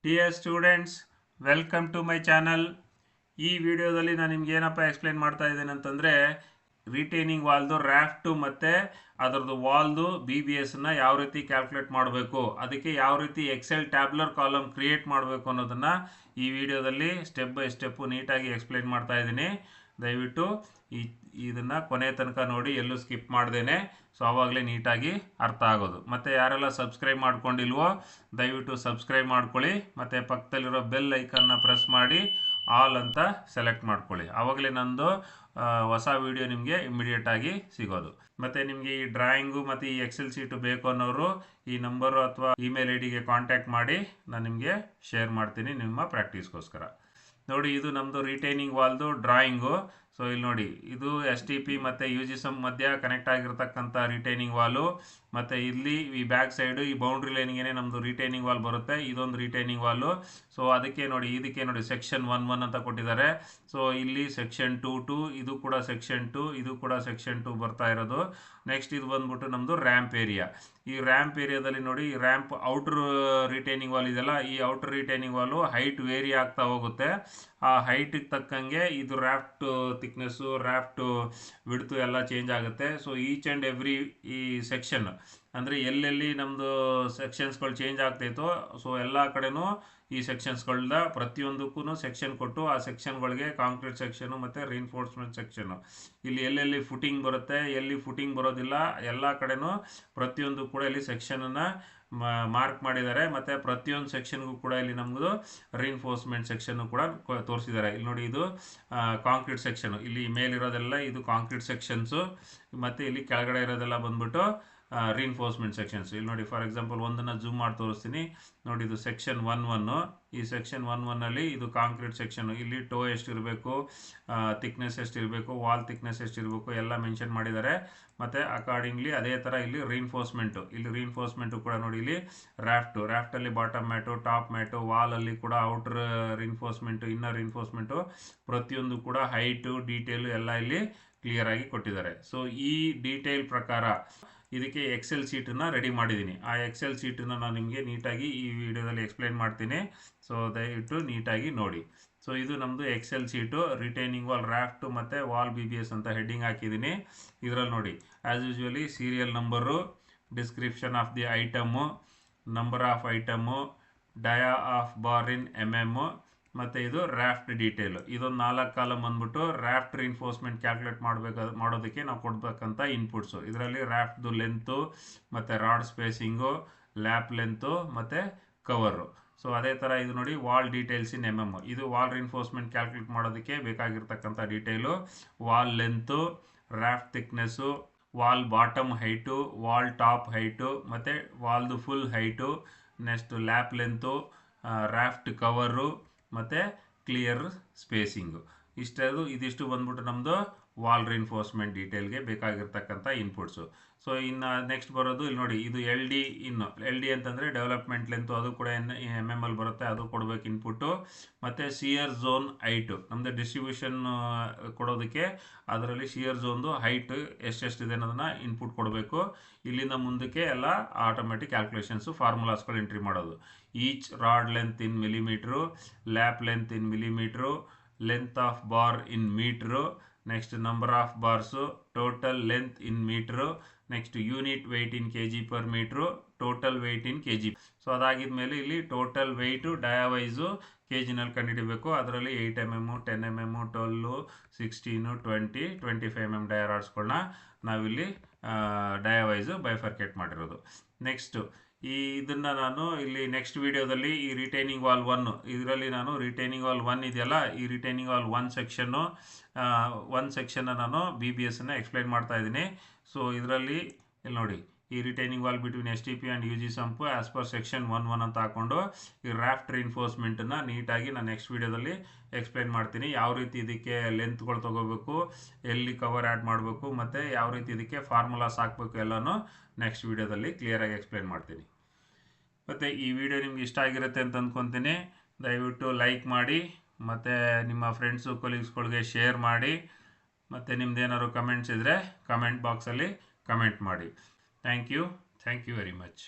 Dear students, welcome to my channel. ಈ ವಿಡಿಯೋದಲ್ಲಿ ನಾನು ನಿಮ್ಗೆ ಏನಪ್ಪ ಎಕ್ಸ್ಪ್ಲೇನ್ ಮಾಡ್ತಾ ಇದ್ದೇನೆ ಅಂತಂದರೆ ರಿಟೈನಿಂಗ್ ವಾಲ್ದು ರಾಫ್ಟು ಮತ್ತು ಅದರದ್ದು ವಾಲ್ದು BBSನ ಯಾವ ರೀತಿ ಕ್ಯಾಲ್ಕುಲೇಟ್ ಮಾಡಬೇಕು, ಅದಕ್ಕೆ ಯಾವ ರೀತಿ ಎಕ್ಸೆಲ್ ಟ್ಯಾಬ್ಲರ್ ಕಾಲಮ್ ಕ್ರಿಯೇಟ್ ಮಾಡಬೇಕು ಅನ್ನೋದನ್ನು ಈ ವಿಡಿಯೋದಲ್ಲಿ ಸ್ಟೆಪ್ ಬೈ ಸ್ಟೆಪ್ಪು ನೀಟಾಗಿ ಎಕ್ಸ್ಪ್ಲೇನ್ ಮಾಡ್ತಾ ಇದ್ದೀನಿ. ದಯವಿಟ್ಟು ಇದನ್ನು ಕೊನೆ ತನಕ ನೋಡಿ, ಎಲ್ಲೂ ಸ್ಕಿಪ್ ಮಾಡ್ದೇನೆ. ಸೊ ಆವಾಗಲೇ ನೀಟಾಗಿ ಅರ್ಥ ಆಗೋದು. ಮತ್ತು ಯಾರೆಲ್ಲ ಸಬ್ಸ್ಕ್ರೈಬ್ ಮಾಡ್ಕೊಂಡಿಲ್ವೋ ದಯವಿಟ್ಟು ಸಬ್ಸ್ಕ್ರೈಬ್ ಮಾಡ್ಕೊಳ್ಳಿ, ಮತ್ತು ಪಕ್ಕದಲ್ಲಿರೋ ಬೆಲ್ ಐಕನ್ನ ಪ್ರೆಸ್ ಮಾಡಿ ಆಲ್ ಅಂತ ಸೆಲೆಕ್ಟ್ ಮಾಡ್ಕೊಳ್ಳಿ. ಆವಾಗಲೇ ನಂದು ಹೊಸ ವಿಡಿಯೋ ನಿಮಗೆ ಇಮಿಡಿಯೇಟಾಗಿ ಸಿಗೋದು. ಮತ್ತು ನಿಮಗೆ ಈ ಡ್ರಾಯಿಂಗು ಮತ್ತು ಈ ಎಕ್ಸೆಲ್ ಶೀಟು ಬೇಕು ಅನ್ನೋರು ಈ ನಂಬರು ಅಥವಾ ಇಮೇಲ್ ID ಗೆ ಕಾಂಟ್ಯಾಕ್ಟ್ ಮಾಡಿ, ನಾನು ನಿಮಗೆ ಶೇರ್ ಮಾಡ್ತೀನಿ ನಿಮ್ಮ ಪ್ರಾಕ್ಟೀಸ್ಗೋಸ್ಕರ. ನೋಡಿ, ಇದು ನಮ್ಮದು ರಿಟೈನಿಂಗ್ ವಾಲ್ದು ಡ್ರಾಯಿಂಗು. ಸೊ ಇಲ್ಲಿ ನೋಡಿ, ಇದು STP ಮತ್ತು UGSM ಮಧ್ಯ ಕನೆಕ್ಟ್ ಆಗಿರ್ತಕ್ಕಂಥ ರಿಟೈನಿಂಗ್ ವಾಲು. ಮತ್ತು ಇಲ್ಲಿ ಈ ಬ್ಯಾಕ್ ಸೈಡು ಈ ಬೌಂಡ್ರಿ ಲೈನ್ಗೆ ನಮ್ಮದು ರಿಟೈನಿಂಗ್ ವಾಲ್ ಬರುತ್ತೆ. ಇದೊಂದು ರಿಟೈನಿಂಗ್ ವಾಲು. ಸೊ ಅದಕ್ಕೆ ನೋಡಿ, ಇದಕ್ಕೆ ನೋಡಿ ಸೆಕ್ಷನ್ 1 ಅಂತ ಕೊಟ್ಟಿದ್ದಾರೆ. ಸೊ ಇಲ್ಲಿ ಸೆಕ್ಷನ್ 2 ಇದು ಕೂಡ ಸೆಕ್ಷನ್ 2, ಇದು ಕೂಡ ಸೆಕ್ಷನ್ 2 ಬರ್ತಾ ಇರೋದು. ನೆಕ್ಸ್ಟ್ ಇದು ಬಂದ್ಬಿಟ್ಟು ನಮ್ಮದು ರ್ಯಾಂಪ್ ಏರಿಯಾ. ಈ ರ್ಯಾಂಪ್ ಏರಿಯಾದಲ್ಲಿ ನೋಡಿ, ಈ ರ್ಯಾಂಪ್ ಔಟ್ರ್ ರಿಟೈನಿಂಗ್ ವಾಲ್ ಇದೆಯಲ್ಲ, ಈ ಔಟ್ರ್ ರಿಟೈನಿಂಗ್ ವಾಲು ಹೈಟ್ ವೇರಿ ಆಗ್ತಾ ಹೋಗುತ್ತೆ. ಆ ಹೈಟಿಗೆ ತಕ್ಕಂಗೆ ಇದು ರಾಫ್ಟ್ ಥಿಕ್ನೆಸ್ಸು, ರಾಫ್ಟ್ ವಿಡ್ತು ಎಲ್ಲ ಚೇಂಜ್ ಆಗುತ್ತೆ. ಸೊ ಈಚ್ ಆ್ಯಂಡ್ ಎವ್ರಿ ಈ ಸೆಕ್ಷನ್ ಅಂದರೆ ಎಲ್ಲೆಲ್ಲಿ ನಮ್ಮದು ಸೆಕ್ಷನ್ಸ್ಗಳು ಚೇಂಜ್ ಆಗ್ತಾಯಿತ್ತೋ, ಸೊ ಎಲ್ಲ ಕಡೆನೂ ಈ ಸೆಕ್ಷನ್ಸ್ಗಳನ್ನ ಪ್ರತಿಯೊಂದಕ್ಕೂ ಸೆಕ್ಷನ್ ಕೊಟ್ಟು ಆ ಸೆಕ್ಷನ್ಗಳಿಗೆ ಕಾಂಕ್ರೀಟ್ ಸೆಕ್ಷನು ಮತ್ತು ರೀನ್ಫೋರ್ಸ್ಮೆಂಟ್ ಸೆಕ್ಷನು, ಇಲ್ಲಿ ಎಲ್ಲೆಲ್ಲಿ ಫುಟಿಂಗ್ ಬರುತ್ತೆ, ಎಲ್ಲಿ ಫುಟಿಂಗ್ ಬರೋದಿಲ್ಲ, ಎಲ್ಲ ಕಡೆನೂ ಪ್ರತಿಯೊಂದು ಕೂಡ ಇಲ್ಲಿ ಸೆಕ್ಷನನ್ನು ಮಾರ್ಕ್ ಮಾಡಿದ್ದಾರೆ. ಮತ್ತು ಪ್ರತಿಯೊಂದು ಸೆಕ್ಷನ್ಗೂ ಕೂಡ ಇಲ್ಲಿ ನಮ್ಮದು ರೀನ್ಫೋರ್ಸ್ಮೆಂಟ್ ಸೆಕ್ಷನ್ನು ಕೂಡ ತೋರಿಸಿದ್ದಾರೆ. ಇಲ್ಲಿ ನೋಡಿ, ಇದು ಕಾಂಕ್ರೀಟ್ ಸೆಕ್ಷನು, ಇಲ್ಲಿ ಮೇಲಿರೋದೆಲ್ಲ ಇದು ಕಾಂಕ್ರೀಟ್ ಸೆಕ್ಷನ್ಸು, ಮತ್ತು ಇಲ್ಲಿ ಕೆಳಗಡೆ ಇರೋದೆಲ್ಲ ಬಂದ್ಬಿಟ್ಟು ರೀನ್ಫೋರ್ಸ್ಮೆಂಟ್ ಸೆಕ್ಷನ್ಸ್. ಇಲ್ಲಿ ನೋಡಿ, ಫಾರ್ ಎಕ್ಸಾಂಪಲ್ ಒಂದನ್ನು ಜೂಮ್ ಮಾಡಿ ತೋರಿಸ್ತೀನಿ ನೋಡಿ. ಇದು ಸೆಕ್ಷನ್ 1. ಈ ಸೆಕ್ಷನ್ 1 ಇದು ಕಾಂಕ್ರೀಟ್ ಸೆಕ್ಷನು. ಇಲ್ಲಿ ಟೋ ಎಷ್ಟಿರಬೇಕು, ಥಿಕ್ನೆಸ್ ಎಷ್ಟಿರಬೇಕು, ವಾಲ್ ಥಿಕ್ನೆಸ್ ಎಷ್ಟಿರಬೇಕು ಎಲ್ಲ ಮೆನ್ಷನ್ ಮಾಡಿದ್ದಾರೆ. ಮತ್ತು ಅಕಾರ್ಡಿಂಗ್ಲಿ ಅದೇ ಥರ ಇಲ್ಲಿ ರೀನ್ಫೋರ್ಸ್ಮೆಂಟು, ಇಲ್ಲಿ ರೀನ್ಫೋರ್ಸ್ಮೆಂಟು ಕೂಡ ನೋಡಿ, ಇಲ್ಲಿ ರಾಫ್ಟಲ್ಲಿ ಬಾಟಮ್ ಮ್ಯಾಟು, ಟಾಪ್ ಮ್ಯಾಟು, ವಾಲಲ್ಲಿ ಕೂಡ ಔಟ್ರ್ ರೀನ್ಫೋರ್ಸ್ಮೆಂಟು, ಇನ್ನರ್ ರೀನ್ಫೋರ್ಸ್ಮೆಂಟು, ಪ್ರತಿಯೊಂದು ಕೂಡ ಹೈಟು ಡೀಟೇಲು ಎಲ್ಲ ಇಲ್ಲಿ ಕ್ಲಿಯರಾಗಿ ಕೊಟ್ಟಿದ್ದಾರೆ. ಸೊ ಈ ಡೀಟೇಲ್ ಪ್ರಕಾರ ಇದಕ್ಕೆ ಎಕ್ಸೆಲ್ ಶೀಟನ್ನು ರೆಡಿ ಮಾಡಿದ್ದೀನಿ. ಆ ಎಕ್ಸೆಲ್ ಶೀಟನ್ನು ನಾನು ನಿಮಗೆ ನೀಟಾಗಿ ಈ ವಿಡಿಯೋದಲ್ಲಿ ಎಕ್ಸ್ಪ್ಲೇನ್ ಮಾಡ್ತೀನಿ. ಸೊ ದಯವಿಟ್ಟು ನೀಟಾಗಿ ನೋಡಿ. ಸೊ ಇದು ನಮ್ಮದು ಎಕ್ಸೆಲ್ ಶೀಟು, ರಿಟೈನಿಂಗ್ ವಾಲ್ ರಾಫ್ಟು ಮತ್ತು ವಾಲ್ BBS ಅಂತ ಹೆಡ್ಡಿಂಗ್ ಹಾಕಿದ್ದೀನಿ. ಇದರಲ್ಲಿ ನೋಡಿ, as usually serial number, description of the item, number of item, dia of bar in MM, ಮತ್ತು ಇದು ರಾಫ್ಟ್ ಡೀಟೇಲು. ಇದೊಂದು 4 ಕಾಲಮ್ ಬಂದ್ಬಿಟ್ಟು ರಾಫ್ಟ್ ರೀನ್ಫೋರ್ಸ್ಮೆಂಟ್ ಕ್ಯಾಲ್ಕುಲೇಟ್ ಮಾಡೋದಕ್ಕೆ ನಾವು ಕೊಡ್ಬೇಕಂತ ಇನ್ಪುಟ್ಸು. ಇದರಲ್ಲಿ ರಾಫ್ಟ್ದು ಲೆಂತು ಮತ್ತು ರಾಡ್ ಸ್ಪೇಸಿಂಗು, ಲ್ಯಾಪ್ ಲೆಂತು ಮತ್ತು ಕವರು. ಸೊ ಅದೇ ಥರ ಇದು ನೋಡಿ, ವಾಲ್ ಡೀಟೇಲ್ಸ್ ಇನ್ MM, ಇದು ವಾಲ್ ರೀನ್ಫೋರ್ಸ್ಮೆಂಟ್ ಕ್ಯಾಲ್ಕುಲೇಟ್ ಮಾಡೋದಕ್ಕೆ ಬೇಕಾಗಿರ್ತಕ್ಕಂಥ detail. Wall length, raft thickness, wall bottom height, wall top height, ಮತ್ತು ವಾಲ್ದು ಫುಲ್ ಹೈಟು, ನೆಕ್ಸ್ಟ್ ಲ್ಯಾಪ್ ಲೆಂತು, ರಾಫ್ಟ್ ಕವರು ಮತ್ತು ಕ್ಲಿಯರ್ ಸ್ಪೇಸಿಂಗು. ಇದಿಷ್ಟು ಬಂದ್ಬಿಟ್ಟು ನಮ್ಮದು ವಾಲ್ ರೀನ್ಫೋರ್ಸ್ಮೆಂಟ್ ಡೀಟೇಲ್ಗೆ ಬೇಕಾಗಿರ್ತಕ್ಕಂಥ ಇನ್ಪುಟ್ಸು. ಸೊ ಇನ್ನು ನೆಕ್ಸ್ಟ್ ಬರೋದು ಇಲ್ಲಿ ನೋಡಿ, ಇದು LD ಅಂತಂದರೆ ಡೆವಲಪ್ಮೆಂಟ್ ಲೆಂತು, ಅದು ಕೂಡ MM ಅಲ್ಲಿ ಬರುತ್ತೆ, ಅದು ಕೊಡಬೇಕು ಇನ್ಪುಟ್ಟು. ಮತ್ತು ಶಿಯರ್ ಝೋನ್ ಹೈಟು, ನಮ್ಮದು ಡಿಸ್ಟ್ರಿಬ್ಯೂಷನ್ ಕೊಡೋದಕ್ಕೆ ಅದರಲ್ಲಿ ಶಿಯರ್ ಝೋನ್ದು ಹೈಟ್ ಎಷ್ಟೆಷ್ಟಿದೆ ಅನ್ನೋದನ್ನು ಇನ್ಪುಟ್ ಕೊಡಬೇಕು. ಇಲ್ಲಿಂದ ಮುಂದಕ್ಕೆ ಎಲ್ಲ ಆಟೋಮೆಟಿಕ್ ಕ್ಯಾಲ್ಕುಲೇಷನ್ಸು, ಫಾರ್ಮುಲಾಸ್ಗಳು ಎಂಟ್ರಿ ಮಾಡೋದು. Each rod length in millimetre, lap length in millimetre, length of bar in metre, next number of bars, total length in metre, next unit weight in kg/ಮೀಟ್ರು, total weight in kg. So ಅದಾಗಿದ ಮೇಲೆ ಇಲ್ಲಿ total weight ಡಯಾವೈಸು kgನಲ್ಲಿ ಕಂಡುಹಿಡಬೇಕು. ಅದರಲ್ಲಿ 8 mm, 10 mm, 12, 16, 20, 25 mm dia ರಾಡ್ಸ್ಗಳನ್ನ ನಾವಿಲ್ಲಿ ಡಯಾವೈಸು bifurcate ಮಾಡಿರೋದು. Next ಇದನ್ನು ನಾನು ಇಲ್ಲಿ ನೆಕ್ಸ್ಟ್ ವಿಡಿಯೋದಲ್ಲಿ ಈ ರಿಟೈನಿಂಗ್ ವಾಲ್ 1 ಇದರಲ್ಲಿ ನಾನು ರಿಟೈನಿಂಗ್ ವಾಲ್ 1 ಇದೆಯಲ್ಲ, ಈ ರಿಟೈನಿಂಗ್ ವಾಲ್ 1 ಸೆಕ್ಷನ್ನ ನಾನು BBSನ್ನು ಎಕ್ಸ್ಪ್ಲೈನ್ ಮಾಡ್ತಾ ಇದ್ದೀನಿ. ಸೊ ಇದರಲ್ಲಿ ಇಲ್ಲಿ ನೋಡಿ, ಈ retaining wall between STP and UGSM as per section 1 ಅಂತ ಹಾಕ್ಕೊಂಡು ಈ ರಾಫ್ಟ್ ರೀನ್ಫೋರ್ಸ್ಮೆಂಟನ್ನು ನೀಟಾಗಿ ನಾನು ನೆಕ್ಸ್ಟ್ ವಿಡಿಯೋದಲ್ಲಿ ಎಕ್ಸ್ಪ್ಲೈನ್ ಮಾಡ್ತೀನಿ. ಯಾವ ರೀತಿ ಇದಕ್ಕೆ ಲೆಂತ್ಗಳು ತೊಗೋಬೇಕು, ಎಲ್ಲಿ ಕವರ್ ಆ್ಯಡ್ ಮಾಡಬೇಕು, ಮತ್ತು ಯಾವ ರೀತಿ ಇದಕ್ಕೆ ಫಾರ್ಮುಲಾಸ್ ಹಾಕಬೇಕು ಎಲ್ಲನೂ ನೆಕ್ಸ್ಟ್ ವಿಡಿಯೋದಲ್ಲಿ ಕ್ಲಿಯರಾಗಿ ಎಕ್ಸ್ಪ್ಲೇನ್ ಮಾಡ್ತೀನಿ. ಮತ್ತು ಈ ವಿಡಿಯೋ ನಿಮ್ಗೆ ಇಷ್ಟ ಆಗಿರುತ್ತೆ ಅಂತ ಅಂದ್ಕೊತೀನಿ. ದಯವಿಟ್ಟು ಲೈಕ್ ಮಾಡಿ, ಮತ್ತು ನಿಮ್ಮ ಫ್ರೆಂಡ್ಸು ಕೊಲೀಗ್ಸ್ಗಳಿಗೆ ಶೇರ್ ಮಾಡಿ, ಮತ್ತು ನಿಮ್ದೇನಾದ್ರು ಕಮೆಂಟ್ಸ್ ಇದ್ದರೆ ಕಮೆಂಟ್ ಬಾಕ್ಸಲ್ಲಿ ಕಮೆಂಟ್ ಮಾಡಿ. Thank you very much.